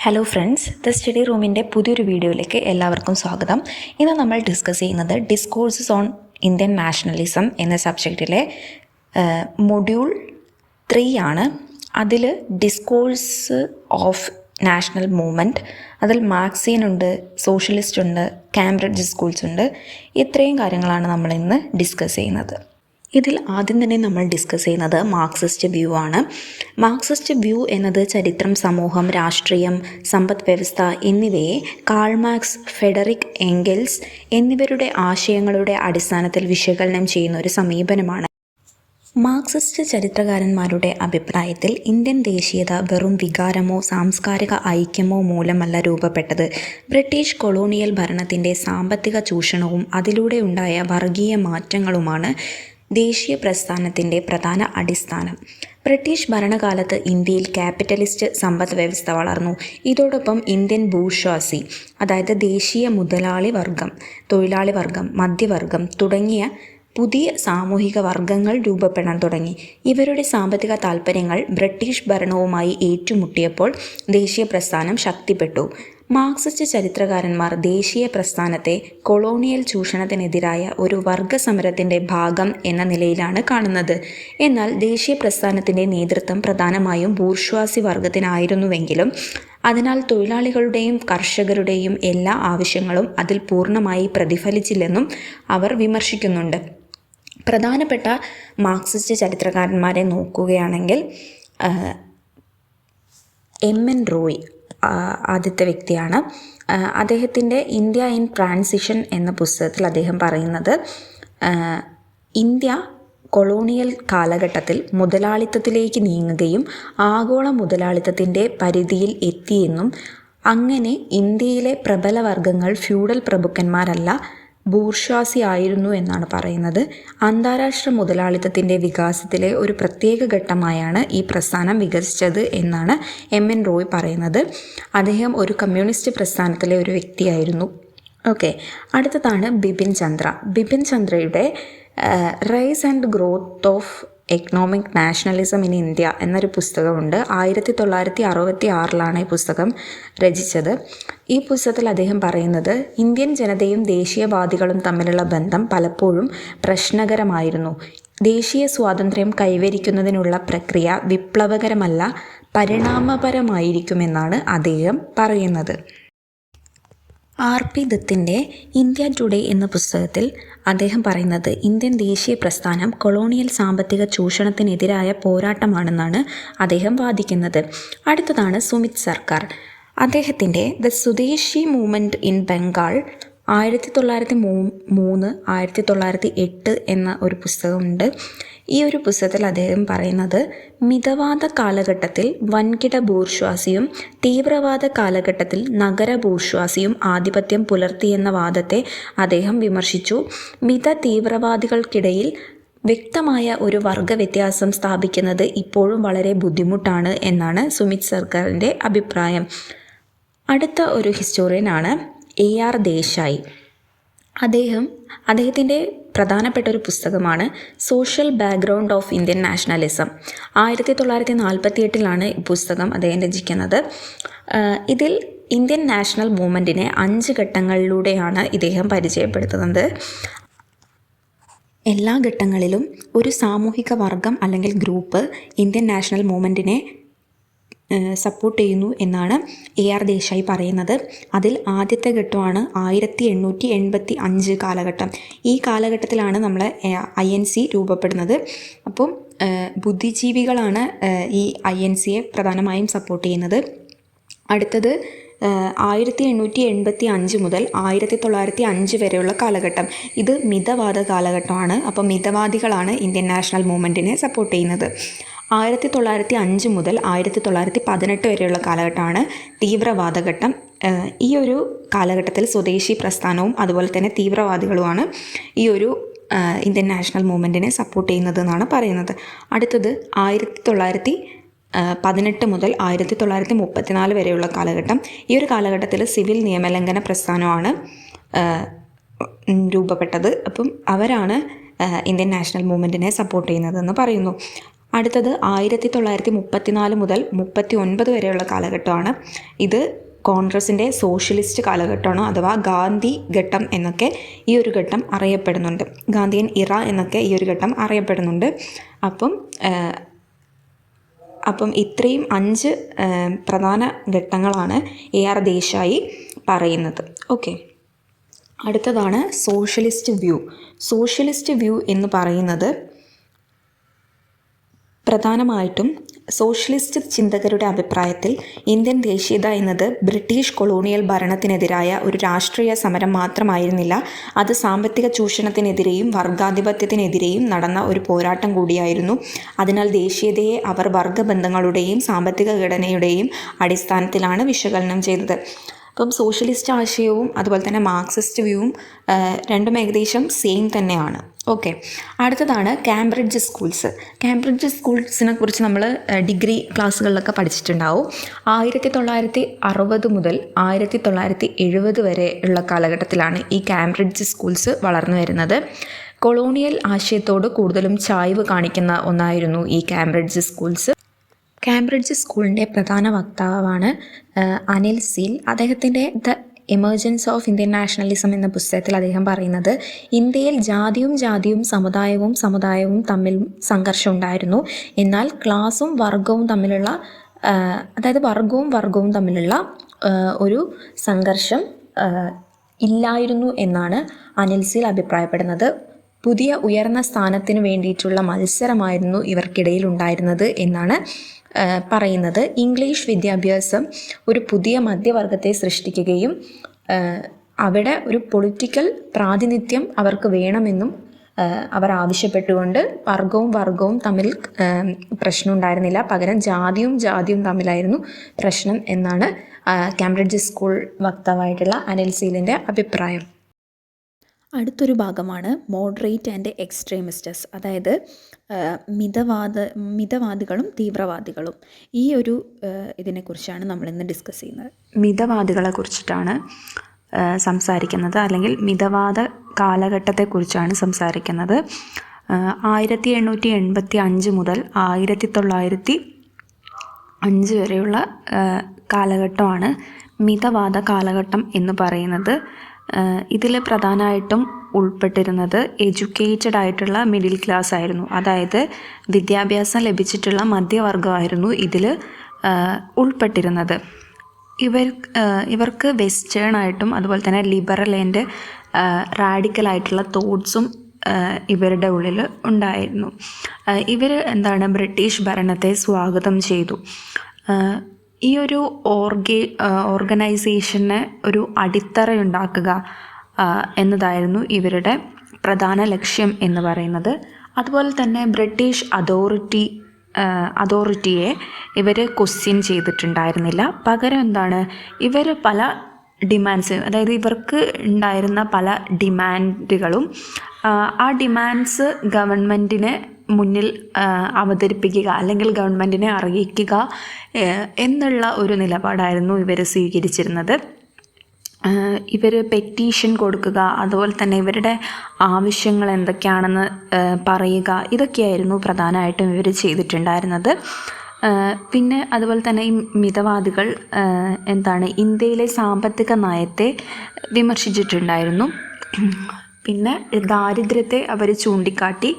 Hello friends, the study റൂമിൻ്റെ പുതിയൊരു വീഡിയോയിലേക്ക് എല്ലാവർക്കും സ്വാഗതം. ഇന്ന് നമ്മൾ ഡിസ്കസ് ചെയ്യുന്നത് ഡിസ്കോഴ്സസ് ഓൺ ഇന്ത്യൻ നാഷണലിസം എന്ന സബ്ജക്റ്റിലെ മൊഡ്യൂൾ 3 ആണ്. അതിൽ ഡിസ്കോഴ്സ് ഓഫ് നാഷണൽ മൂവ്മെൻറ്റ്, അതിൽ മാർക്സിയൻ ഉണ്ട്, സോഷ്യലിസ്റ്റ് ഉണ്ട്, കാംബ്രിഡ്ജ് സ്കൂൾസ് ഉണ്ട്. ഇത്രയും കാര്യങ്ങളാണ് നമ്മൾ ഇന്ന് ഡിസ്കസ് ചെയ്യുന്നത്. ഇതിൽ ആദ്യം തന്നെ നമ്മൾ ഡിസ്കസ് ചെയ്യുന്നത് മാർക്സിസ്റ്റ് വ്യൂ ആണ്. മാർക്സിസ്റ്റ് വ്യൂ എന്നത് ചരിത്രം, സമൂഹം, രാഷ്ട്രീയം, സമ്പദ് വ്യവസ്ഥ എന്നിവയെ കാൾ മാർക്സ്, ഫെഡറിക് എംഗൽസ് എന്നിവരുടെ ആശയങ്ങളുടെ അടിസ്ഥാനത്തിൽ വിശകലനം ചെയ്യുന്ന ഒരു സമീപനമാണ്. മാർക്സിസ്റ്റ് ചരിത്രകാരന്മാരുടെ അഭിപ്രായത്തിൽ ഇന്ത്യൻ ദേശീയത വെറും വികാരമോ സാംസ്കാരിക ഐക്യമോ മൂലമല്ല രൂപപ്പെട്ടത്. ബ്രിട്ടീഷ് കൊളോണിയൽ ഭരണത്തിൻ്റെ സാമ്പത്തിക ചൂഷണവും അതിലൂടെ ഉണ്ടായ വർഗീയ മാറ്റങ്ങളുമാണ് ദേശീയ പ്രസ്ഥാനത്തിൻ്റെ പ്രധാന അടിസ്ഥാനം. ബ്രിട്ടീഷ് ഭരണകാലത്ത് ഇന്ത്യയിൽ ക്യാപിറ്റലിസ്റ്റ് സമ്പദ് വ്യവസ്ഥ വളർന്നു. ഇതോടൊപ്പം ഇന്ത്യൻ ബൂർഷ്വാസി, അതായത് ദേശീയ മുതലാളി വർഗം, തൊഴിലാളി വർഗം, മധ്യവർഗം തുടങ്ങിയ പുതിയ സാമൂഹിക വർഗങ്ങൾ രൂപപ്പെടാൻ തുടങ്ങി. ഇവരുടെ സാമ്പത്തിക താൽപ്പര്യങ്ങൾ ബ്രിട്ടീഷ് ഭരണവുമായി ഏറ്റുമുട്ടിയപ്പോൾ ദേശീയ പ്രസ്ഥാനം ശക്തിപ്പെട്ടു. മാർക്സിസ്റ്റ് ചരിത്രകാരന്മാർ ദേശീയ പ്രസ്ഥാനത്തെ കൊളോണിയൽ ചൂഷണത്തിനെതിരായ ഒരു വർഗസമരത്തിൻ്റെ ഭാഗം എന്ന നിലയിലാണ് കാണുന്നത്. എന്നാൽ ദേശീയ പ്രസ്ഥാനത്തിൻ്റെ നേതൃത്വം പ്രധാനമായും ബൂർഷ്വാസി വർഗത്തിനായിരുന്നുവെങ്കിലും അതിനാൽ തൊഴിലാളികളുടെയും കർഷകരുടെയും എല്ലാ ആവശ്യങ്ങളും അതിൽ പൂർണ്ണമായി പ്രതിഫലിച്ചില്ലെന്നും അവർ വിമർശിക്കുന്നുണ്ട്. പ്രധാനപ്പെട്ട മാർക്സിസ്റ്റ് ചരിത്രകാരന്മാരെ നോക്കുകയാണെങ്കിൽ എം.എൻ. റോയ് ആദ്യത്തെ വ്യക്തിയാണ്. അദ്ദേഹത്തിൻ്റെ ഇന്ത്യ ഇൻ ട്രാൻസിഷൻ എന്ന പുസ്തകത്തിൽ അദ്ദേഹം പറയുന്നത് ഇന്ത്യ കൊളോണിയൽ കാലഘട്ടത്തിൽ മുതലാളിത്തത്തിലേക്ക് നീങ്ങുകയും ആഗോള മുതലാളിത്തത്തിൻ്റെ പരിധിയിൽ എത്തിയെന്നും അങ്ങനെ ഇന്ത്യയിലെ പ്രബല വർഗങ്ങൾ ഫ്യൂഡൽ പ്രഭുക്കന്മാരല്ല ബൂർഷ്വാസി ആയിരുന്നു എന്നാണ് പറയുന്നത്. അന്താരാഷ്ട്ര മുതലാളിത്തത്തിൻ്റെ വികാസത്തിലെ ഒരു പ്രത്യേക ഘട്ടമായാണ് ഈ പ്രസ്ഥാനം വികസിച്ചത് എന്നാണ് എം.എൻ. റോയ് പറയുന്നത്. അദ്ദേഹം ഒരു കമ്മ്യൂണിസ്റ്റ് പ്രസ്ഥാനത്തിലെ ഒരു വ്യക്തിയായിരുന്നു. അടുത്തതാണ് ബിപിൻ ചന്ദ്ര. ബിപിൻ ചന്ദ്രയുടെ rise and growth of economic nationalism in India എന്നൊരു പുസ്തകമുണ്ട്. 1966 ഈ പുസ്തകം രചിച്ചത്. ഈ പുസ്തകത്തിൽ അദ്ദേഹം പറയുന്നത് ഇന്ത്യൻ ജനതയും ദേശീയവാദികളും തമ്മിലുള്ള ബന്ധം പലപ്പോഴും പ്രശ്നകരമായിരുന്നു. ദേശീയ സ്വാതന്ത്ര്യം കൈവരിക്കുന്നതിനുള്ള പ്രക്രിയ വിപ്ലവകരമല്ല, പരിണാമപരമായിരിക്കുമെന്നാണ് അദ്ദേഹം പറയുന്നത്. ആർ.പി. ദത്തിൻ്റെ ഇന്ത്യ ടുഡേ എന്ന പുസ്തകത്തിൽ അദ്ദേഹം പറയുന്നത് ഇന്ത്യൻ ദേശീയ പ്രസ്ഥാനം കൊളോണിയൽ സാമ്പത്തിക ചൂഷണത്തിനെതിരായ പോരാട്ടമാണെന്നാണ് അദ്ദേഹം വാദിക്കുന്നത്. അടുത്തതാണ് സുമിത് സർക്കാർ. അദ്ദേഹത്തിൻ്റെ ദ സ്വദേശി മൂവ്മെൻറ്റ് ഇൻ ബംഗാൾ 1903 1908 എന്ന ഒരു പുസ്തകമുണ്ട്. ഈ ഒരു പുസ്തകത്തിൽ അദ്ദേഹം പറയുന്നത് മിതവാദ കാലഘട്ടത്തിൽ വൻകിട ബൂർഷ്വാസിയും തീവ്രവാദ കാലഘട്ടത്തിൽ നഗര ബൂർഷ്വാസിയും ആധിപത്യം പുലർത്തിയെന്ന വാദത്തെ അദ്ദേഹം വിമർശിച്ചു. മിത തീവ്രവാദികൾക്കിടയിൽ വ്യക്തമായ ഒരു വർഗവ്യത്യാസം സ്ഥാപിക്കുന്നത് ഇപ്പോഴും വളരെ ബുദ്ധിമുട്ടാണ് എന്നാണ് സുമിത് സർക്കാരിൻ്റെ അഭിപ്രായം. അടുത്ത ഒരു ഹിസ്റ്റോറിയനാണ് A.R. ദേശായി. അദ്ദേഹത്തിൻ്റെ പ്രധാനപ്പെട്ട ഒരു പുസ്തകമാണ് social background of Indian nationalism. 1948 ഈ പുസ്തകം അദ്ദേഹം രചിക്കുന്നത്. ഇതിൽ ഇന്ത്യൻ നാഷണൽ മൂവ്മെൻറ്റിനെ 5 ഘട്ടങ്ങളിലൂടെയാണ് ഇദ്ദേഹം പരിചയപ്പെടുത്തുന്നത്. എല്ലാ ഘട്ടങ്ങളിലും ഒരു സാമൂഹിക വർഗം അല്ലെങ്കിൽ ഗ്രൂപ്പ് ഇന്ത്യൻ നാഷണൽ മൂവ്മെൻറ്റിനെ സപ്പോർട്ട് ചെയ്യുന്നു എന്നാണ് A.R. ദേശായി പറയുന്നത്. അതിൽ ആദ്യത്തെ ഘട്ടമാണ് 1885 കാലഘട്ടം. ഈ കാലഘട്ടത്തിലാണ് നമ്മൾ INC രൂപപ്പെടുന്നത്. അപ്പം ബുദ്ധിജീവികളാണ് ഈ INCയെ പ്രധാനമായും സപ്പോർട്ട് ചെയ്യുന്നത്. അടുത്തത് 1885 മുതൽ 1905 വരെയുള്ള കാലഘട്ടം. ഇത് മിതവാദ കാലഘട്ടമാണ്. അപ്പോൾ മിതവാദികളാണ് ഇന്ത്യൻ നാഷണൽ മൂവ്മെൻറ്റിനെ സപ്പോർട്ട് ചെയ്യുന്നത്. 1905 മുതൽ 1918 വരെയുള്ള കാലഘട്ടമാണ് തീവ്രവാദഘട്ടം. ഈ ഒരു കാലഘട്ടത്തിൽ സ്വദേശി പ്രസ്ഥാനവും അതുപോലെ തന്നെ തീവ്രവാദികളുമാണ് ഈ ഒരു ഇന്ത്യൻ നാഷണൽ മൂവ്മെൻറ്റിനെ സപ്പോർട്ട് ചെയ്യുന്നതെന്നാണ് പറയുന്നത്. അടുത്തത് 1918 മുതൽ 1934 വരെയുള്ള കാലഘട്ടം. ഈ ഒരു കാലഘട്ടത്തിൽ സിവിൽ നിയമലംഘന പ്രസ്ഥാനമാണ് രൂപപ്പെട്ടത്. അപ്പം അവരാണ് ഇന്ത്യൻ നാഷണൽ മൂവ്മെൻറ്റിനെ സപ്പോർട്ട് ചെയ്യുന്നതെന്ന് പറയുന്നു. അടുത്തത് 1934 മുതൽ 39 വരെയുള്ള കാലഘട്ടമാണ്. ഇത് കോൺഗ്രസിൻ്റെ സോഷ്യലിസ്റ്റ് കാലഘട്ടമാണ്, അഥവാ ഗാന്ധി ഘട്ടം എന്നൊക്കെ ഈ ഒരു ഘട്ടം അറിയപ്പെടുന്നുണ്ട്. ഗാന്ധിയൻ ഇറ എന്നൊക്കെ ഈ ഒരു ഘട്ടം അറിയപ്പെടുന്നുണ്ട്. അപ്പം ഇത്രയും 5 പ്രധാന ഘട്ടങ്ങളാണ് AR ദേശായി പറയുന്നത്. ഓക്കെ, അടുത്തതാണ് സോഷ്യലിസ്റ്റ് വ്യൂ. സോഷ്യലിസ്റ്റ് വ്യൂ എന്ന് പറയുന്നത് പ്രധാനമായിട്ടും സോഷ്യലിസ്റ്റ് ചിന്തകരുടെ അഭിപ്രായത്തിൽ ഇന്ത്യൻ ദേശീയത എന്നത് ബ്രിട്ടീഷ് കൊളോണിയൽ ഭരണത്തിനെതിരായ ഒരു രാഷ്ട്രീയ സമരം മാത്രമായിരുന്നില്ല, അത് സാമ്പത്തിക ചൂഷണത്തിനെതിരെയും വർഗാധിപത്യത്തിനെതിരെയും നടന്ന ഒരു പോരാട്ടം കൂടിയായിരുന്നു. അതിനാൽ ദേശീയതയെ അവർ വർഗബന്ധങ്ങളുടെയും സാമ്പത്തിക ഘടനയുടെയും അടിസ്ഥാനത്തിലാണ് വിശകലനം ചെയ്തത്. അപ്പം സോഷ്യലിസ്റ്റ് ആശയവും അതുപോലെ തന്നെ മാർക്സിസ്റ്റ് വ്യൂവും രണ്ടും ഏകദേശം സെയിം തന്നെയാണ്. ഓക്കെ, അടുത്തതാണ് കാംബ്രിഡ്ജ് സ്കൂൾസ്. കാംബ്രിഡ്ജ് സ്കൂൾസിനെ കുറിച്ച് നമ്മൾ ഡിഗ്രി ക്ലാസ്സുകളിലൊക്കെ പഠിച്ചിട്ടുണ്ടാവും. 1960 മുതൽ 1970 വരെ ഉള്ള കാലഘട്ടത്തിലാണ് ഈ കാംബ്രിഡ്ജ് സ്കൂൾസ് വളർന്നു വരുന്നത്. കൊളോണിയൽ ആശയത്തോട് കൂടുതലും ചായ്വ് കാണിക്കുന്ന ഒന്നായിരുന്നു ഈ കാംബ്രിഡ്ജ് സ്കൂൾസ്. കാംബ്രിഡ്ജ് സ്കൂളിൻ്റെ പ്രധാന വക്താവാണ് അനിൽ സീൽ. അദ്ദേഹത്തിൻ്റെ the emergence of Indian nationalism എന്ന പുസ്തകത്തിൽ അദ്ദേഹം പറയുന്നത്, ഇന്ത്യയിൽ ജാതിയും സമുദായവും തമ്മിൽ സംഘർഷം ഉണ്ടായിരുന്നു. എന്നാൽ ക്ലാസും വർഗവും തമ്മിലുള്ള വർഗവും തമ്മിലുള്ള ഒരു സംഘർഷം ഇല്ലായിരുന്നു എന്നാണ് അനിൽ സീൽ അഭിപ്രായപ്പെടുന്നത്. പുതിയ ഉയർന്ന സ്ഥാനത്തിന് വേണ്ടിയിട്ടുള്ള മത്സരമായിരുന്നു ഇവർക്കിടയിൽ ഉണ്ടായിരുന്നത് എന്നാണ് പറയുന്നത്. ഇംഗ്ലീഷ് വിദ്യാഭ്യാസം ഒരു പുതിയ മധ്യവർഗത്തെ സൃഷ്ടിക്കുകയും അവിടെ ഒരു പൊളിറ്റിക്കൽ പ്രാതിനിധ്യം അവർക്ക് വേണമെന്നും അവർ ആവശ്യപ്പെട്ടുകൊണ്ട് വർഗവും തമ്മിൽ പ്രശ്നം ഉണ്ടായിരുന്നില്ല, പകരം ജാതിയും തമ്മിലായിരുന്നു പ്രശ്നം എന്നാണ് കാംബ്രിഡ്ജ് സ്കൂൾ വക്താവായിട്ടുള്ള അനിൽ സീലിൻ്റെ അഭിപ്രായം. അടുത്തൊരു ഭാഗമാണ് മോഡറേറ്റ് ആൻഡ് എക്സ്ട്രീമിസ്റ്റസ്, അതായത് മിതവാദികളും തീവ്രവാദികളും. ഈ ഒരു ഇതിനെക്കുറിച്ചാണ് നമ്മളിന്ന് ഡിസ്കസ് ചെയ്യുന്നത്. മിതവാദികളെ കുറിച്ചിട്ടാണ് സംസാരിക്കുന്നത്, അല്ലെങ്കിൽ മിതവാദ കാലഘട്ടത്തെക്കുറിച്ചാണ് സംസാരിക്കുന്നത്. 1885 മുതൽ 1905 വരെയുള്ള കാലഘട്ടമാണ് മിതവാദ കാലഘട്ടം എന്ന് പറയുന്നത്. ഇതിൽ പ്രധാനമായിട്ടും ഉൾപ്പെട്ടിരുന്നത് എഡ്യൂക്കേറ്റഡ് ആയിട്ടുള്ള മിഡിൽ ക്ലാസ് ആയിരുന്നു, അതായത് വിദ്യാഭ്യാസം ലഭിച്ചിട്ടുള്ള മധ്യവർഗമായിരുന്നു ഇതിൽ ഉൾപ്പെട്ടിരുന്നത്. ഇവർക്ക് വെസ്റ്റേൺ ആയിട്ടും അതുപോലെ തന്നെ ലിബറൽ ആൻഡ് റാഡിക്കലായിട്ടുള്ള തോട്ട്സും ഇവരുടെ ഉള്ളിൽ ഉണ്ടായിരുന്നു. ഇവർ ബ്രിട്ടീഷ് ഭരണത്തെ സ്വാഗതം ചെയ്തു. ഈ ഒരു ഓർഗനൈസേഷന് ഒരു അടിത്തറയുണ്ടാക്കുക എന്നതായിരുന്നു ഇവരുടെ പ്രധാന ലക്ഷ്യം എന്ന് പറയുന്നത്. അതുപോലെ തന്നെ ബ്രിട്ടീഷ് അതോറിറ്റിയെ ഇവർ ക്വസ്റ്റ്യൻ ചെയ്തിട്ടുണ്ടായിരുന്നില്ല. പകരം ഇവർ പല ഡിമാൻഡ്സ്, അതായത് ഇവർക്ക് ഉണ്ടായിരുന്ന പല ഡിമാൻഡുകളും ആ ഡിമാൻഡ്സ് ഗവൺമെൻറ്റിന് മുന്നിൽ അവതരിപ്പിക്കുക അല്ലെങ്കിൽ ഗവൺമെൻറ്റിനെ അറിയിക്കുക എന്നുള്ള ഒരു നിലപാടായിരുന്നു ഇവർ സ്വീകരിച്ചിരുന്നത്. ഇവർ പെറ്റീഷൻ കൊടുക്കുക, അതുപോലെ തന്നെ ഇവരുടെ ആവശ്യങ്ങൾ എന്തൊക്കെയാണെന്ന് പറയുക, ഇതൊക്കെയായിരുന്നു പ്രധാനമായിട്ടും ഇവർ ചെയ്തിട്ടുണ്ടായിരുന്നത്. പിന്നെ അതുപോലെ തന്നെ ഈ മിതവാദികൾ ഇന്ത്യയിലെ സാമ്പത്തിക നയത്തെ വിമർശിച്ചിട്ടുണ്ടായിരുന്നു. പിന്നെ ദാരിദ്ര്യത്തെ അവർ ചൂണ്ടിക്കാട്ടി,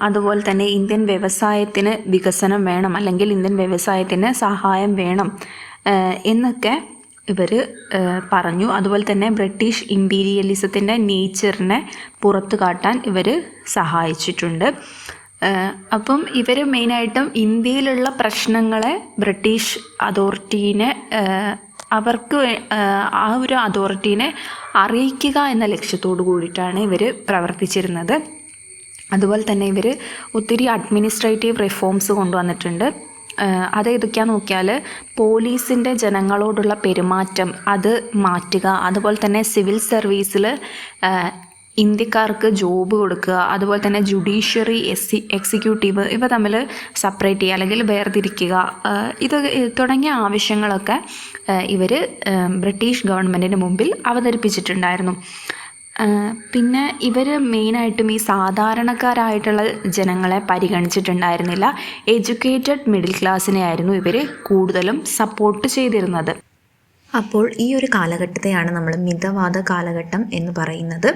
അതുപോലെ തന്നെ ഇന്ത്യൻ വ്യവസായത്തിന് വികസനം വേണം, അല്ലെങ്കിൽ ഇന്ത്യൻ വ്യവസായത്തിന് സഹായം വേണം എന്നൊക്കെ ഇവർ പറഞ്ഞു. അതുപോലെ തന്നെ ബ്രിട്ടീഷ് ഇമ്പീരിയലിസത്തിൻ്റെ നേച്ചറിനെ പുറത്തു കാട്ടാൻ ഇവർ സഹായിച്ചിട്ടുണ്ട്. അപ്പം ഇവർ മെയിനായിട്ടും ഇന്ത്യയിലുള്ള പ്രശ്നങ്ങളെ ബ്രിട്ടീഷ് അതോറിറ്റീനെ അവർക്ക് ആ ഒരു അതോറിറ്റീനെ അറിയിക്കുക എന്ന ലക്ഷ്യത്തോടു കൂടിയിട്ടാണ് ഇവർ പ്രവർത്തിച്ചിരുന്നത്. അതുപോലെ തന്നെ ഇവർ ഒത്തിരി അഡ്മിനിസ്ട്രേറ്റീവ് റിഫോംസ് കൊണ്ടുവന്നിട്ടുണ്ട്. അത് ഏതൊക്കെയാണെന്ന് നോക്കിയാൽ പോലീസിൻ്റെ ജനങ്ങളോടുള്ള പെരുമാറ്റം അത് മാറ്റുക, അതുപോലെ തന്നെ സിവിൽ സർവീസിൽ ഇന്ത്യക്കാർക്ക് ജോബ് കൊടുക്കുക, അതുപോലെ തന്നെ ജുഡീഷ്യറി എക്സിക്യൂട്ടീവ് ഇവ തമ്മിൽ സെപ്പറേറ്റ് ചെയ്യുക അല്ലെങ്കിൽ വേർതിരിക്കുക, ഇത് തുടങ്ങിയ ആവശ്യങ്ങളൊക്കെ ഇവർ ബ്രിട്ടീഷ് ഗവൺമെൻറ്റിന് മുമ്പിൽ അവതരിപ്പിച്ചിട്ടുണ്ടായിരുന്നു. പിന്നെ ഇവർ മെയിനായിട്ടും ഈ സാധാരണക്കാരായിട്ടുള്ള ജനങ്ങളെ പരിഗണിച്ചിട്ടുണ്ടായിരുന്നില്ല. എഡ്യൂക്കേറ്റഡ് മിഡിൽ ക്ലാസ്സിനെ ആയിരുന്നു ഇവർ കൂടുതലും സപ്പോർട്ട് ചെയ്തിരുന്നത്. അപ്പോൾ ഈ ഒരു കാലഘട്ടത്തെയാണ് നമ്മൾ മിതവാദ കാലഘട്ടം എന്ന് പറയുന്നത്.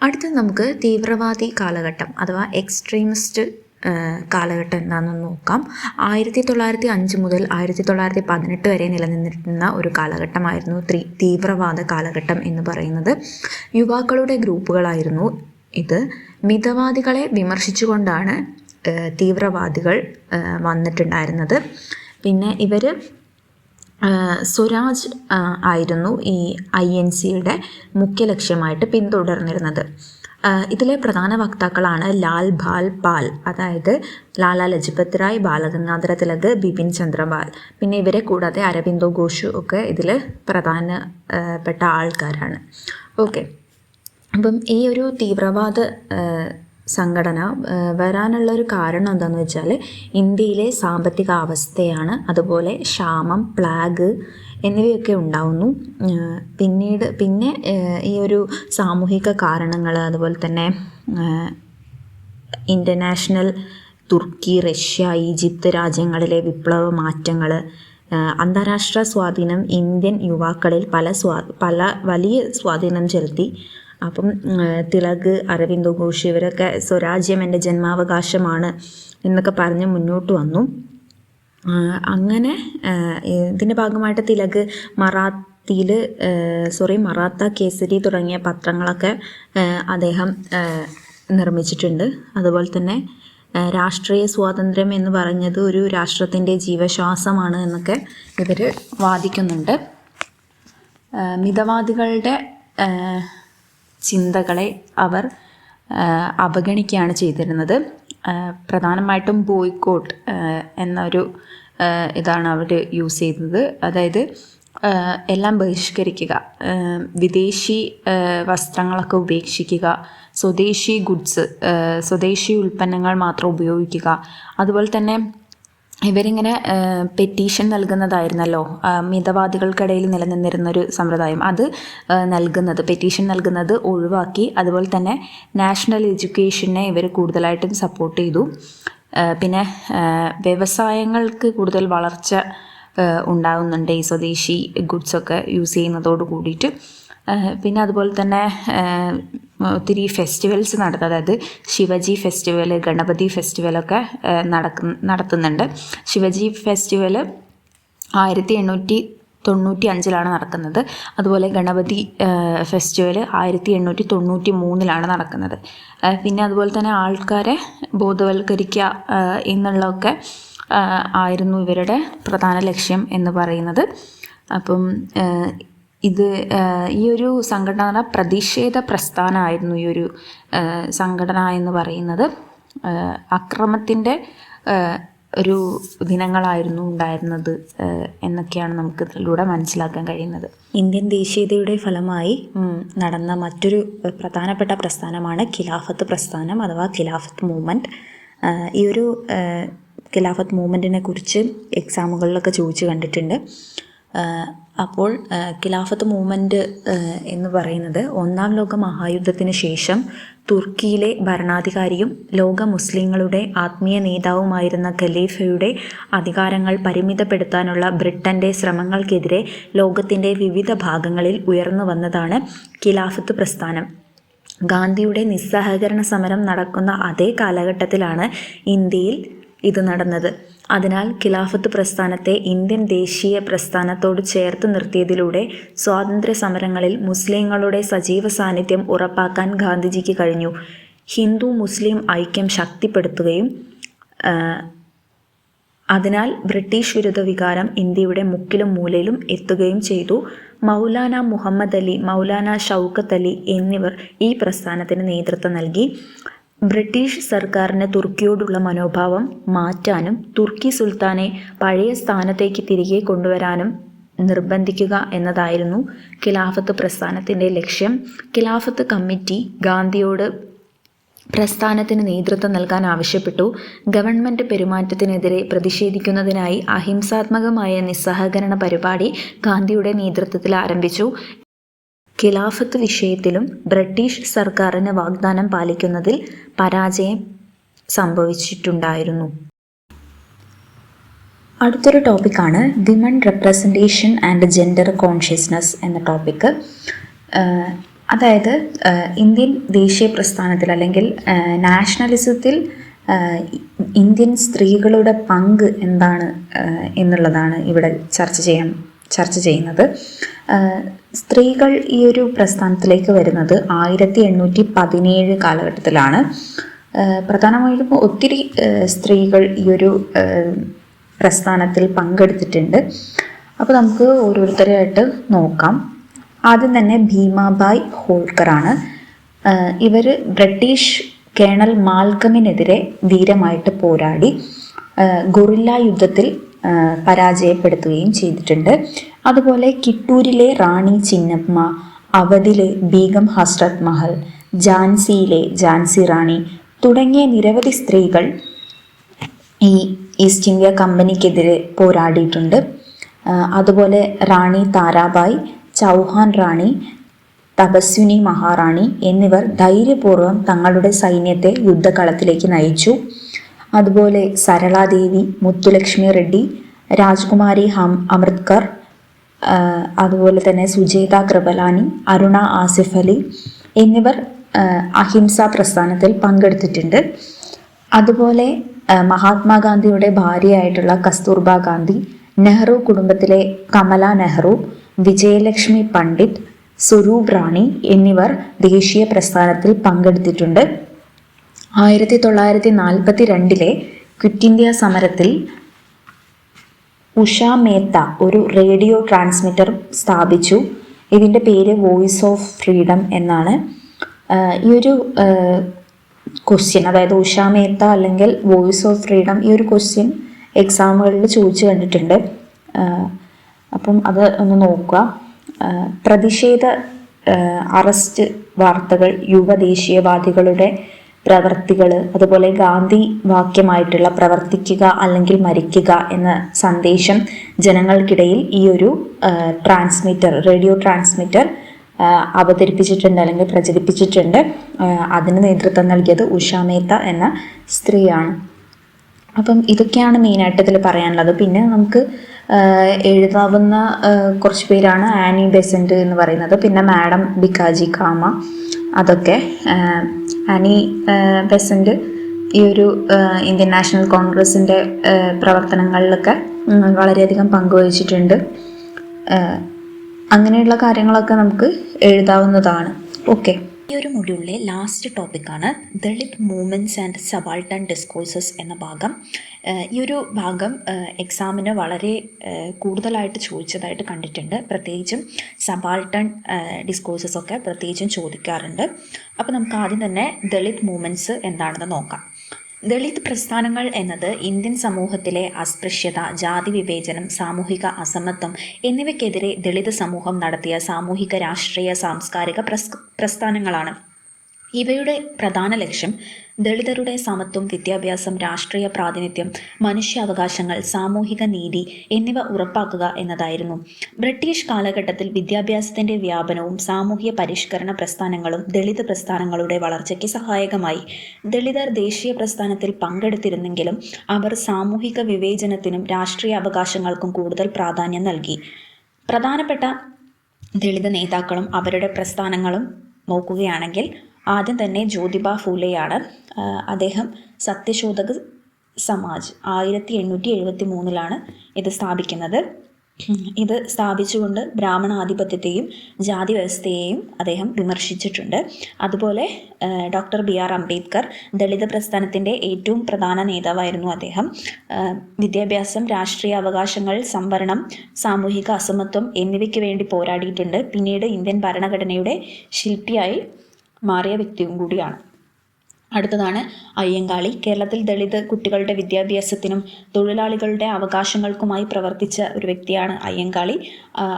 അടുത്തത് നമുക്ക് തീവ്രവാദി കാലഘട്ടം അഥവാ എക്സ്ട്രീമിസ്റ്റ് കാലഘട്ടം എന്താണെന്ന് നോക്കാം. 1905 മുതൽ 1918 വരെ നിലനിന്നിരുന്ന ഒരു കാലഘട്ടമായിരുന്നു തീവ്രവാദ കാലഘട്ടം എന്ന് പറയുന്നത്. യുവാക്കളുടെ ഗ്രൂപ്പുകളായിരുന്നു ഇത്. മിതവാദികളെ വിമർശിച്ചുകൊണ്ടാണ് തീവ്രവാദികൾ വന്നിട്ടുണ്ടായിരുന്നത്. പിന്നെ ഇവർ സ്വരാജ് ആയിരുന്നു ഈ INCയുടെ മുഖ്യ ലക്ഷ്യമായിട്ട് പിന്തുടർന്നിരുന്നത്. ഇതിലെ പ്രധാന വക്താക്കളാണ് ലാൽ ബാൽ പാൽ, അതായത് ലാലാ ലജ്പത് റായ്, ബാലഗംഗാധര തിലക്, ബിപിൻ ചന്ദ്രപാൽ. പിന്നെ ഇവരെ കൂടാതെ അരബിന്ദോ ഘോഷ് ഒക്കെ ഇതിൽ പ്രധാനപ്പെട്ട ആൾക്കാരാണ്. ഓക്കെ, അപ്പം ഈ ഒരു തീവ്രവാദ സംഘടന വരാനുള്ളൊരു കാരണം എന്താണെന്ന് വെച്ചാൽ ഇന്ത്യയിലെ സാമ്പത്തിക അവസ്ഥയാണ്. അതുപോലെ ക്ഷാമം, പ്ലാഗ് എന്നിവയൊക്കെ ഉണ്ടാവുന്നു. പിന്നെ ഈ ഒരു സാമൂഹിക കാരണങ്ങൾ, അതുപോലെ തന്നെ ഇൻ്റർനാഷണൽ തുർക്കി, റഷ്യ, ഈജിപ്ത് രാജ്യങ്ങളിലെ വിപ്ലവ മാറ്റങ്ങൾ, അന്താരാഷ്ട്ര സ്വാധീനം ഇന്ത്യൻ യുവാക്കളിൽ പല വലിയ സ്വാധീനം ചെലുത്തി. അപ്പം തിലക്, അരവിന്ദോ ഘോഷ് ഇവരൊക്കെ സ്വരാജ്യം എൻ്റെ ജന്മാവകാശമാണ് എന്നൊക്കെ പറഞ്ഞ് മുന്നോട്ട് വന്നു. അങ്ങനെ ഇതിൻ്റെ ഭാഗമായിട്ട് തിലക് മറാത്ത കേസരി തുടങ്ങിയ പത്രങ്ങളൊക്കെ അദ്ദേഹം നിർമ്മിച്ചിട്ടുണ്ട്. അതുപോലെ തന്നെ രാഷ്ട്രീയ സ്വാതന്ത്ര്യം എന്ന് പറഞ്ഞത് ഒരു രാഷ്ട്രത്തിൻ്റെ ജീവശ്വാസമാണ് എന്നൊക്കെ ഇവർ വാദിക്കുന്നുണ്ട്. മിതവാദികളുടെ ചിന്തകളെ അവർ അവഗണിക്കുകയാണ് ചെയ്തിരുന്നത്. പ്രധാനമായിട്ടും ബോയ്ക്കോട്ട് എന്നൊരു ഇതാണ് അവർ യൂസ് ചെയ്തത്. അതായത് എല്ലാം ബഹിഷ്കരിക്കുക, വിദേശി വസ്ത്രങ്ങളൊക്കെ ഉപേക്ഷിക്കുക, സ്വദേശി ഉൽപ്പന്നങ്ങൾ മാത്രം ഉപയോഗിക്കുക. അതുപോലെ തന്നെ ഇവരിങ്ങനെ പെറ്റീഷൻ നൽകുന്നതായിരുന്നല്ലോ മിതവാദികൾക്കിടയിൽ നിലനിന്നിരുന്നൊരു സമ്പ്രദായം. അത് പെറ്റീഷൻ നൽകുന്നത് ഒഴിവാക്കി. അതുപോലെ തന്നെ നാഷണൽ എഡ്യൂക്കേഷനെ ഇവർ കൂടുതലായിട്ടും സപ്പോർട്ട് ചെയ്തു. പിന്നെ വ്യവസായങ്ങൾക്ക് കൂടുതൽ വളർച്ച ഉണ്ടാകുന്നുണ്ട് ഈ സ്വദേശി ഗുഡ്സൊക്കെ യൂസ് ചെയ്യുന്നതോട് കൂടിയിട്ട്. പിന്നെ അതുപോലെ തന്നെ ഒത്തിരി ഫെസ്റ്റിവൽസ് അതായത് ശിവജി ഫെസ്റ്റിവൽ, ഗണപതി ഫെസ്റ്റിവലൊക്കെ നടത്തുന്നുണ്ട്. ശിവജി ഫെസ്റ്റിവൽ 1895 നടക്കുന്നത്. അതുപോലെ ഗണപതി ഫെസ്റ്റിവൽ 1893 നടക്കുന്നത്. പിന്നെ അതുപോലെ തന്നെ ആൾക്കാരെ ബോധവൽക്കരിക്കുക എന്നുള്ളതൊക്കെ ആയിരുന്നു ഇവരുടെ പ്രധാന ലക്ഷ്യം എന്ന് പറയുന്നത്. അപ്പം ഈ ഒരു സംഘടന പ്രതിഷേധ പ്രസ്ഥാനമായിരുന്നു ഈ ഒരു സംഘടന എന്ന് പറയുന്നത്. അക്രമത്തിൻ്റെ ഒരു ദിനങ്ങളായിരുന്നു ഉണ്ടായിരുന്നത് എന്നൊക്കെയാണ് നമുക്ക് ഇതിലൂടെ മനസ്സിലാക്കാൻ കഴിയുന്നത്. ഇന്ത്യൻ ദേശീയതയുടെ ഫലമായി നടന്ന മറ്റൊരു പ്രധാനപ്പെട്ട പ്രസ്ഥാനമാണ് ഖിലാഫത്ത് പ്രസ്ഥാനം അഥവാ ഖിലാഫത്ത് മൂവ്മെൻറ്റ്. ഈ ഒരു ഖിലാഫത്ത് മൂവ്മെൻറ്റിനെ കുറിച്ച് എക്സാമുകളിലൊക്കെ ചോദിച്ചു കണ്ടിട്ടുണ്ട്. അപ്പോൾ ഖിലാഫത്ത് മൂവ്മെൻറ്റ് എന്ന് പറയുന്നത് ഒന്നാം ലോക മഹായുദ്ധത്തിന് ശേഷം തുർക്കിയിലെ ഭരണാധികാരിയും ലോക മുസ്ലിങ്ങളുടെ ആത്മീയ നേതാവുമായിരുന്ന ഖലീഫയുടെ അധികാരങ്ങൾ പരിമിതപ്പെടുത്താനുള്ള ബ്രിട്ടൻ്റെ ശ്രമങ്ങൾക്കെതിരെ ലോകത്തിൻ്റെ വിവിധ ഭാഗങ്ങളിൽ ഉയർന്നു വന്നതാണ് ഖിലാഫത്ത് പ്രസ്ഥാനം. ഗാന്ധിയുടെ നിസ്സഹകരണ സമരം നടക്കുന്ന അതേ കാലഘട്ടത്തിലാണ് ഇന്ത്യയിൽ ഇത് നടന്നത്. അതിനാൽ ഖിലാഫത്ത് പ്രസ്ഥാനത്തെ ഇന്ത്യൻ ദേശീയ പ്രസ്ഥാനത്തോട് ചേർത്ത് നിർത്തിയതിലൂടെ സ്വാതന്ത്ര്യ സമരങ്ങളിൽ മുസ്ലിങ്ങളുടെ സജീവ സാന്നിധ്യം ഉറപ്പാക്കാൻ ഗാന്ധിജിക്ക് കഴിഞ്ഞു. ഹിന്ദു മുസ്ലിം ഐക്യം ശക്തിപ്പെടുത്തുകയും അതിനാൽ ബ്രിട്ടീഷ് വിരുദ്ധ വികാരം ഇന്ത്യയുടെ മുക്കിലും മൂലയിലും എത്തുകയും ചെയ്തു. മൗലാന മുഹമ്മദ് അലി, മൗലാന ഷൗക്കത്ത് അലി എന്നിവർ ഈ പ്രസ്ഥാനത്തിന് നേതൃത്വം നൽകി. ബ്രിട്ടീഷ് സർക്കാരിന് തുർക്കിയോടുള്ള മനോഭാവം മാറ്റാനും തുർക്കി സുൽത്താനെ പഴയ സ്ഥാനത്തേക്ക് തിരികെ കൊണ്ടുവരാനും നിർബന്ധിക്കുക എന്നതായിരുന്നു ഖിലാഫത്ത് പ്രസ്ഥാനത്തിൻ്റെ ലക്ഷ്യം. ഖിലാഫത്ത് കമ്മിറ്റി ഗാന്ധിയോട് പ്രസ്ഥാനത്തിന് നേതൃത്വം നൽകാൻ ആവശ്യപ്പെട്ടു. ഗവൺമെൻറ് പെരുമാറ്റത്തിനെതിരെ പ്രതിഷേധിക്കുന്നതിനായി അഹിംസാത്മകമായ നിസ്സഹകരണ പരിപാടി ഗാന്ധിയുടെ നേതൃത്വത്തിൽ ആരംഭിച്ചു. ഖിലാഫത്ത് വിഷയത്തിലും ബ്രിട്ടീഷ് സർക്കാരിന് വാഗ്ദാനം പാലിക്കുന്നതിൽ പരാജയം സംഭവിച്ചിട്ടുണ്ടായിരുന്നു. അടുത്തൊരു ടോപ്പിക്കാണ് women representation and gender consciousness എന്ന ടോപ്പിക്ക്. അതായത് ഇന്ത്യൻ ദേശീയ പ്രസ്ഥാനത്തിൽ അല്ലെങ്കിൽ നാഷണലിസത്തിൽ ഇന്ത്യൻ സ്ത്രീകളുടെ പങ്ക് എന്താണ് എന്നുള്ളതാണ് ഇവിടെ ചർച്ച ചെയ്യുന്നത്. സ്ത്രീകൾ ഈ ഒരു പ്രസ്ഥാനത്തിലേക്ക് വരുന്നത് 1817 കാലഘട്ടത്തിലാണ്. പ്രധാനമായിട്ടും ഒത്തിരി സ്ത്രീകൾ ഈ ഒരു പ്രസ്ഥാനത്തിൽ പങ്കെടുത്തിട്ടുണ്ട്. അപ്പോൾ നമുക്ക് ഓരോരുത്തരായിട്ട് നോക്കാം. ആദ്യം തന്നെ ഭീമാബായ് ഹോൾക്കറാണ്. ഇവർ ബ്രിട്ടീഷ് കേണൽ മാൽക്കമിനെതിരെ ധീരമായിട്ട് പോരാടി ഗൊറില്ല യുദ്ധത്തിൽ പരാജയപ്പെടുത്തുകയും ചെയ്തിട്ടുണ്ട്. അതുപോലെ കിട്ടൂരിലെ റാണി ചിന്നമ്മ, അവധിലെ ബീഗം ഹസ്രത് മഹൽ, ഝാൻസിയിലെ ഝാൻസി റാണി തുടങ്ങിയ നിരവധി സ്ത്രീകൾ ഈ ഈസ്റ്റ് ഇന്ത്യ കമ്പനിക്കെതിരെ പോരാടിയിട്ടുണ്ട്. അതുപോലെ റാണി താരാബായ്, ചൗഹാൻ റാണി, തപസ്വിനി മഹാറാണി എന്നിവർ ധൈര്യപൂർവ്വം തങ്ങളുടെ സൈന്യത്തെ യുദ്ധകളത്തിലേക്ക് നയിച്ചു. അതുപോലെ സരളാദേവി, മുത്തുലക്ഷ്മി റെഡ്ഡി, രാജ്കുമാരി അമൃത്കർ, അതുപോലെ തന്നെ സുജേത കൃപലാനി, അരുണ ആസിഫ് അലി എന്നിവർ അഹിംസാ പ്രസ്ഥാനത്തിൽ പങ്കെടുത്തിട്ടുണ്ട്. അതുപോലെ മഹാത്മാഗാന്ധിയുടെ ഭാര്യയായിട്ടുള്ള കസ്തൂർബ ഗാന്ധി, നെഹ്റു കുടുംബത്തിലെ കമല നെഹ്റു, വിജയലക്ഷ്മി പണ്ഡിറ്റ്, സ്വരൂപ് റാണി എന്നിവർ ദേശീയ പ്രസ്ഥാനത്തിൽ പങ്കെടുത്തിട്ടുണ്ട്. 1942 ക്വിറ്റ് ഇന്ത്യ സമരത്തിൽ ഉഷ മേത്ത ഒരു റേഡിയോ ട്രാൻസ്മിറ്റർ സ്ഥാപിച്ചു. ഇതിൻ്റെ പേര് വോയിസ് ഓഫ് ഫ്രീഡം എന്നാണ്. ഈ ഒരു ക്വസ്റ്റ്യൻ, അതായത് ഉഷ മേത്ത അല്ലെങ്കിൽ വോയിസ് ഓഫ് ഫ്രീഡം, ഈ ഒരു ക്വസ്റ്റ്യൻ എക്സാമുകളിൽ ചോദിച്ചു കണ്ടിട്ടുണ്ട്. അപ്പം അത് ഒന്ന് നോക്കുക. പ്രതിഷേധ അറസ്റ്റ് വാർത്തകൾ, യുവദേശീയവാദികളുടെ പ്രവർത്തികൾ, അതുപോലെ ഗാന്ധി വാക്യമായിട്ടുള്ള പ്രവർത്തിക്കുക അല്ലെങ്കിൽ മരിക്കുക എന്ന സന്ദേശം ജനങ്ങൾക്കിടയിൽ ഈ ഒരു റേഡിയോ ട്രാൻസ്മിറ്റർ അവതരിപ്പിച്ചിട്ടുണ്ട് അല്ലെങ്കിൽ പ്രചരിപ്പിച്ചിട്ടുണ്ട്. അതിന് നേതൃത്വം നൽകിയത് ഉഷ മേത്ത എന്ന സ്ത്രീയാണ്. അപ്പം ഇതൊക്കെയാണ് മെയിനായിട്ട് ഇതിൽ പറയാനുള്ളത്. പിന്നെ നമുക്ക് എഴുതാവുന്ന കുറച്ച് പേരാണ് ആനി ബെസന്റ് എന്ന് പറയുന്നത്, പിന്നെ മാഡം ഭിക്കാജി കാമ. അതൊക്കെ ആനി ബെസന്റ് ഈ ഒരു ഇന്ത്യൻ നാഷണൽ കോൺഗ്രസിൻ്റെ പ്രവർത്തനങ്ങളിലൊക്കെ വളരെയധികം പങ്കുവഹിച്ചിട്ടുണ്ട്. അങ്ങനെയുള്ള കാര്യങ്ങളൊക്കെ നമുക്ക് എഴുതാവുന്നതാണ്. ഓക്കെ, ഈ ഒരു മൊഡ്യൂളിലെ ലാസ്റ്റ് ടോപ്പിക്കാണ് Dalit movements and subaltern discourses എന്ന ഭാഗം. ഈ ഒരു ഭാഗം എക്സാമിന് വളരെ കൂടുതലായിട്ട് ചോദിച്ചതായിട്ട് കണ്ടിട്ടുണ്ട്. പ്രത്യേകിച്ചും സബാൾട്ടൺ ഡിസ്കോഴ്സസ് ഒക്കെ പ്രത്യേകിച്ചും ചോദിക്കാറുണ്ട്. അപ്പോൾ നമുക്ക് ആദ്യം തന്നെ ദളിത് മൂവ്മെൻറ്റ്സ് എന്താണെന്ന് നോക്കാം. ദളിത് പ്രസ്ഥാനങ്ങൾ എന്നത് ഇന്ത്യൻ സമൂഹത്തിലെ അസ്പൃശ്യത, ജാതി വിവേചനം, സാമൂഹിക അസമത്വം എന്നിവയ്ക്കെതിരെ ദളിത് സമൂഹം നടത്തിയ സാമൂഹിക, രാഷ്ട്രീയ, സാംസ്കാരിക പ്രസ്ഥാനങ്ങളാണ്. ഇവയുടെ പ്രധാന ലക്ഷ്യം ദളിതരുടെ സമത്വം, വിദ്യാഭ്യാസം, രാഷ്ട്രീയ പ്രാതിനിധ്യം, മനുഷ്യാവകാശങ്ങൾ, സാമൂഹിക നീതി എന്നിവ ഉറപ്പാക്കുക എന്നതായിരുന്നു. ബ്രിട്ടീഷ് കാലഘട്ടത്തിൽ വിദ്യാഭ്യാസത്തിൻ്റെ വ്യാപനവും സാമൂഹ്യ പരിഷ്കരണ പ്രസ്ഥാനങ്ങളും ദളിത് പ്രസ്ഥാനങ്ങളുടെ വളർച്ചയ്ക്ക് സഹായകമായി. ദളിതർ ദേശീയ പ്രസ്ഥാനത്തിൽ പങ്കെടുത്തിരുന്നെങ്കിലും അവർ സാമൂഹിക വിവേചനത്തിനും രാഷ്ട്രീയ അവകാശങ്ങൾക്കും കൂടുതൽ പ്രാധാന്യം നൽകി. പ്രധാനപ്പെട്ട ദളിത് നേതാക്കളും അവരുടെ പ്രസ്ഥാനങ്ങളും നോക്കുകയാണെങ്കിൽ ആദ്യം തന്നെ ജ്യോതിബ ഫൂലെയാണ്. അദ്ദേഹം സത്യശോധക് സമാജ് 1873 ഇത് സ്ഥാപിക്കുന്നത്. ഇത് സ്ഥാപിച്ചുകൊണ്ട് ബ്രാഹ്മണാധിപത്യത്തെയും ജാതി വ്യവസ്ഥയെയും അദ്ദേഹം വിമർശിച്ചിട്ടുണ്ട്. അതുപോലെ ഡോക്ടർ BR അംബേദ്കർ ദളിത് പ്രസ്ഥാനത്തിൻ്റെ ഏറ്റവും പ്രധാന നേതാവായിരുന്നു അദ്ദേഹം. വിദ്യാഭ്യാസം, രാഷ്ട്രീയ അവകാശങ്ങൾ, സംവരണം, സാമൂഹിക അസമത്വം എന്നിവയ്ക്ക് വേണ്ടി പോരാടിയിട്ടുണ്ട്. പിന്നീട് ഇന്ത്യൻ ഭരണഘടനയുടെ ശില്പിയായി മാറിയ വ്യക്തിയും കൂടിയാണ്. അടുത്തതാണ് അയ്യങ്കാളി. കേരളത്തിൽ ദളിത് കുട്ടികളുടെ വിദ്യാഭ്യാസത്തിനും തൊഴിലാളികളുടെ അവകാശങ്ങൾക്കുമായി പ്രവർത്തിച്ച ഒരു വ്യക്തിയാണ് അയ്യങ്കാളി.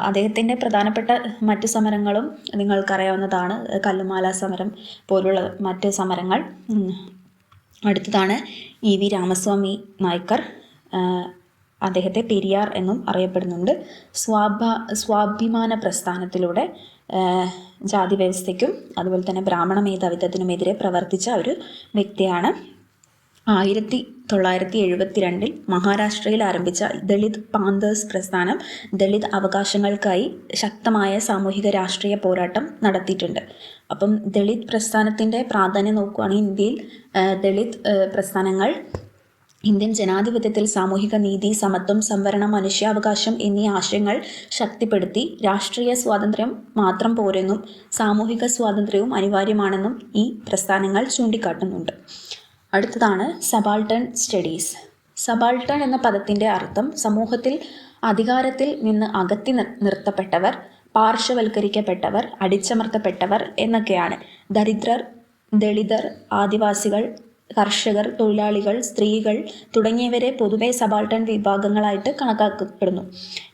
അദ്ദേഹത്തിൻ്റെ പ്രധാനപ്പെട്ട മറ്റ് സമരങ്ങളും നിങ്ങൾക്കറിയാവുന്നതാണ്, കല്ലുമാല സമരം പോലുള്ള മറ്റ് സമരങ്ങൾ. അടുത്തതാണ് EV രാമസ്വാമി നായ്ക്കർ. അദ്ദേഹത്തെ പെരിയാർ എന്നും അറിയപ്പെടുന്നുണ്ട്. സ്വാഭിമാന പ്രസ്ഥാനത്തിലൂടെ ജാതി വ്യവസ്ഥയ്ക്കും അതുപോലെ തന്നെ ബ്രാഹ്മണ മേധാവിത്വത്തിനുമെതിരെ പ്രവർത്തിച്ച ഒരു വ്യക്തിയാണ്. 1972 മഹാരാഷ്ട്രയിൽ ആരംഭിച്ച ദളിത് പാന്തേഴ്സ് പ്രസ്ഥാനം ദളിത് അവകാശങ്ങൾക്കായി ശക്തമായ സാമൂഹിക രാഷ്ട്രീയ പോരാട്ടം നടത്തിയിട്ടുണ്ട്. അപ്പം ദളിത് പ്രസ്ഥാനത്തിൻ്റെ പ്രാധാന്യം നോക്കുകയാണെങ്കിൽ ഇന്ത്യയിൽ ദളിത് പ്രസ്ഥാനങ്ങൾ ഇന്ത്യൻ ജനാധിപത്യത്തിൽ സാമൂഹിക നീതി, സമത്വം, സംവരണം, മനുഷ്യാവകാശം എന്നീ ആശയങ്ങൾ ശക്തിപ്പെടുത്തി രാഷ്ട്രീയ സ്വാതന്ത്ര്യം മാത്രം പോരെന്നും സാമൂഹിക സ്വാതന്ത്ര്യവും അനിവാര്യമാണെന്നും ഈ പ്രസ്ഥാനങ്ങൾ ചൂണ്ടിക്കാട്ടുന്നുണ്ട്. അടുത്തതാണ് സബാൾട്ടൺ സ്റ്റഡീസ്. സബാൾട്ടൺ എന്ന പദത്തിൻ്റെ അർത്ഥം സമൂഹത്തിൽ അധികാരത്തിൽ നിന്ന് അകറ്റി നിർത്തപ്പെട്ടവർ, പാർശ്വവൽക്കരിക്കപ്പെട്ടവർ, അടിച്ചമർത്തപ്പെട്ടവർ എന്നൊക്കെയാണ്. ദരിദ്രർ, ദളിതർ, ആദിവാസികൾ, കർഷകർ, തൊഴിലാളികൾ, സ്ത്രീകൾ തുടങ്ങിയവരെ പൊതുവെ സബാൾട്ടൺ വിഭാഗങ്ങളായിട്ട് കണക്കാക്കപ്പെടുന്നു.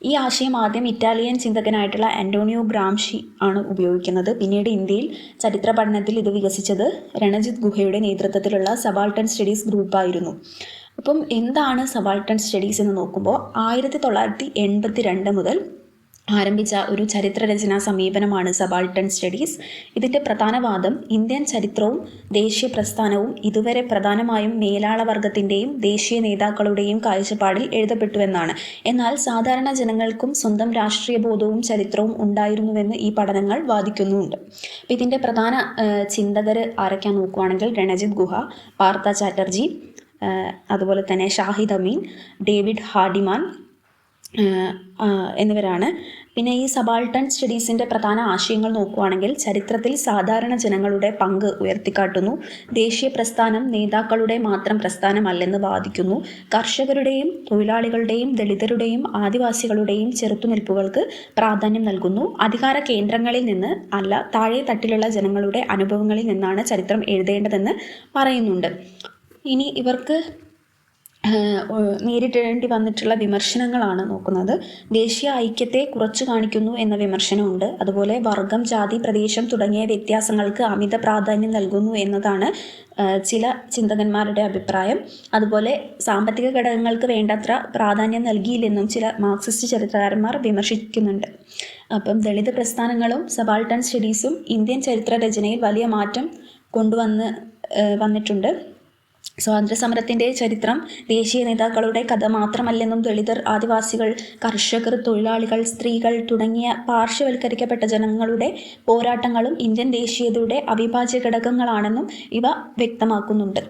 ഈ ആശയം ആദ്യം ഇറ്റാലിയൻ ചിന്തകനായിട്ടുള്ള ആന്റോണിയോ ഗ്രാംഷി ആണ് ഉപയോഗിക്കുന്നത്. പിന്നീട് ഇന്ത്യയിൽ ചരിത്ര പഠനത്തിൽ ഇത് വികസിച്ചത് രണജിത് ഗുഹയുടെ നേതൃത്വത്തിലുള്ള സബാൾട്ടൺ സ്റ്റഡീസ് ഗ്രൂപ്പായിരുന്നു. അപ്പം എന്താണ് സബാൾട്ടൺ സ്റ്റഡീസ് എന്ന് നോക്കുമ്പോൾ 1982 മുതൽ ആരംഭിച്ച ഒരു ചരിത്രരചനാ സമീപനമാണ് സബാൾട്ടൺ സ്റ്റഡീസ്. ഇതിൻ്റെ പ്രധാന വാദം ഇന്ത്യൻ ചരിത്രവും ദേശീയ പ്രസ്ഥാനവും ഇതുവരെ പ്രധാനമായും മേലാളവർഗത്തിൻ്റെയും ദേശീയ നേതാക്കളുടെയും കാഴ്ചപ്പാടിൽ എഴുതപ്പെട്ടുവെന്നാണ്. എന്നാൽ സാധാരണ ജനങ്ങൾക്കും സ്വന്തം രാഷ്ട്രീയ ബോധവും ചരിത്രവും ഉണ്ടായിരുന്നുവെന്ന് ഈ പഠനങ്ങൾ വാദിക്കുന്നുമുണ്ട്. അപ്പം ഇതിൻ്റെ പ്രധാന ചിന്തകർ ആരൊക്കെയാ നോക്കുകയാണെങ്കിൽ രണജിത് ഗുഹ, പാർത്ഥ ചാറ്റർജി, അതുപോലെ തന്നെ ഷാഹിദ് അമീൻ, ഡേവിഡ് ഹാർഡിമാൻ എന്നിവരാണ്. പിന്നെ ഈ സബാൾട്ടൺ സ്റ്റഡീസിൻ്റെ പ്രധാന ആശയങ്ങൾ നോക്കുകയാണെങ്കിൽ ചരിത്രത്തിൽ സാധാരണ ജനങ്ങളുടെ പങ്ക് ഉയർത്തിക്കാട്ടുന്നു, ദേശീയ പ്രസ്ഥാനം നേതാക്കളുടെ മാത്രം പ്രസ്ഥാനമല്ലെന്ന് വാദിക്കുന്നു, കർഷകരുടെയും തൊഴിലാളികളുടെയും ദളിതരുടെയും ആദിവാസികളുടെയും ചെറുത്തുനിൽപ്പുകൾക്ക് പ്രാധാന്യം നൽകുന്നു, അധികാര കേന്ദ്രങ്ങളിൽ നിന്ന് അല്ല താഴെ തട്ടിലുള്ള ജനങ്ങളുടെ അനുഭവങ്ങളിൽ നിന്നാണ് ചരിത്രം എഴുതേണ്ടതെന്ന് പറയുന്നുണ്ട്. ഇനി ഇവർക്ക് നേരിടേണ്ടി വന്നിട്ടുള്ള വിമർശനങ്ങളാണ് നോക്കുന്നത്. ദേശീയ ഐക്യത്തെ കുറച്ചു കാണിക്കുന്നു എന്ന വിമർശനമുണ്ട്. അതുപോലെ വർഗം, ജാതി, പ്രദേശം തുടങ്ങിയ വ്യത്യാസങ്ങൾക്ക് അമിത പ്രാധാന്യം നൽകുന്നു എന്നതാണ് ചില ചിന്തകന്മാരുടെ അഭിപ്രായം. അതുപോലെ സാമ്പത്തിക ഘടകങ്ങൾക്ക് വേണ്ടത്ര പ്രാധാന്യം നൽകിയില്ലെന്നും ചില മാർക്സിസ്റ്റ് ചരിത്രകാരന്മാർ വിമർശിക്കുന്നുണ്ട്. അപ്പം ദളിത് പ്രസ്ഥാനങ്ങളും സബാൾട്ടൺ സ്റ്റഡീസും ഇന്ത്യൻ ചരിത്ര രചനയിൽ വലിയ മാറ്റം വന്നിട്ടുണ്ട്. സ്വാതന്ത്ര്യ സമരത്തിൻ്റെ ചരിത്രം ദേശീയ നേതാക്കളുടെ കഥ മാത്രമല്ലെന്നും ദളിതർ, ആദിവാസികൾ, കർഷകർ, തൊഴിലാളികൾ, സ്ത്രീകൾ തുടങ്ങിയ പാർശ്വവൽക്കരിക്കപ്പെട്ട ജനങ്ങളുടെ പോരാട്ടങ്ങളും ഇന്ത്യൻ ദേശീയതയുടെ അവിഭാജ്യ ഘടകങ്ങളാണെന്നും ഇവ വ്യക്തമാക്കുന്നുണ്ട്.